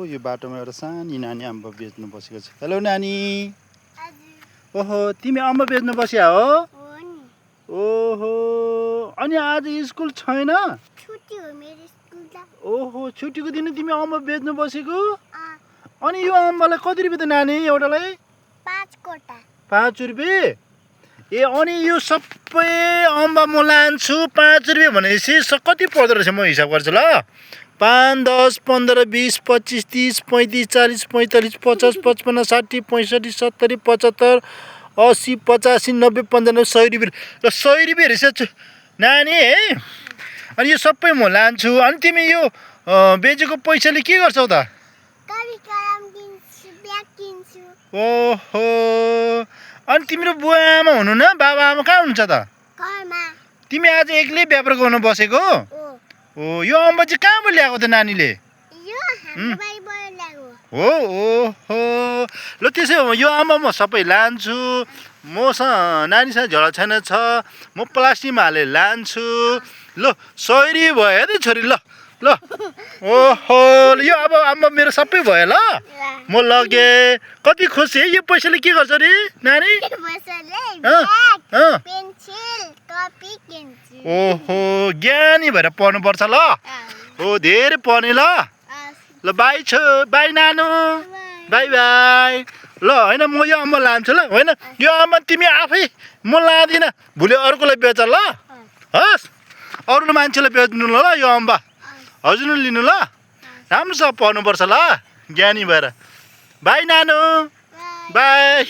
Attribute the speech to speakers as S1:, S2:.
S1: यो बाटोमा एउटा सानी नानी अम्बा बेच्नु बसेको छ। हेलो नानी। ओहो तिमी अम्बा बेच्नु बस्या हो? ओहो अनि आज स्कुल छैन?
S2: छुट्टी हो मेरो स्कुल त।
S1: ओहो छुट्टीको दिन तिमी अम्बा बेच्नु बसेको? अनि यो अम्बालाई कति रुपियाँ त नानी एउटालाई?
S2: 5 कोटा।
S1: 5 रुपियाँ? ए अनि यो सबै अम्बा म लान्छु 5 रुपियाँ भनेपछि कति पर्दो रहेछ म हिसाब गर्छु ल। 5, 10, 15, 20, 25, 30, 35, 40, 45, 50, 55, 60, 65, 70, 75, 80, 85, 90, 95, 100 रुपियाँ। र 100 रुपियाँ रहेछ नानी है। अनि यो सबै म लान्छु। अनि तिमी यो बेचेको पैसाले के गर्छौ त?
S2: कलम किन्छु, ब्याग किन्छु।
S1: ओहो अनि तिम्रो बुवा आमा हुनु न? बाबा आमा कहाँ हुनुहुन्छ त?
S2: घरमा।
S1: तिमी आज एक्लै व्यापार गर्न बसेको? हो यो अम्बा चाहिँ कहाँबाट ल्याएको त नानीले?
S2: यो हाम्रो बारीबाट ल्याएको
S1: हो। ओहो ल त्यसो हो यो अम्बा म सबै लान्छु। मसँग नानीसँग झगडा छैन छ। म प्लास्टिकमा हालेर लान्छु। ल 100 रुपियाँ भयो है छोरी। ल ल ओहो यो अब अम्बा मेरो सबै भयो ल। म लगेँ। कति खुसी है यो पैसाले के गर्छ रे नानी?
S2: पेन्सिल, कपी किन्छु।
S1: ओहो ज्ञानी भएर पढ्नुपर्छ ल। हो धेरै पढ्ने ल। ल बाई बाई नानु। By by. ल होइन म यो अम्बा लान्छु ल। होइन यो अम्बा तिमी आफै म लाँदिनँ। भोलि अर्कोलाई बेच ल। हस् अरू मान्छेलाई बेच्नु ल यो अम्बा। हजुर लिनु ल। राम्रोसँग पढ्नुपर्छ ल ज्ञानी भएर। बाई नानु। बाई।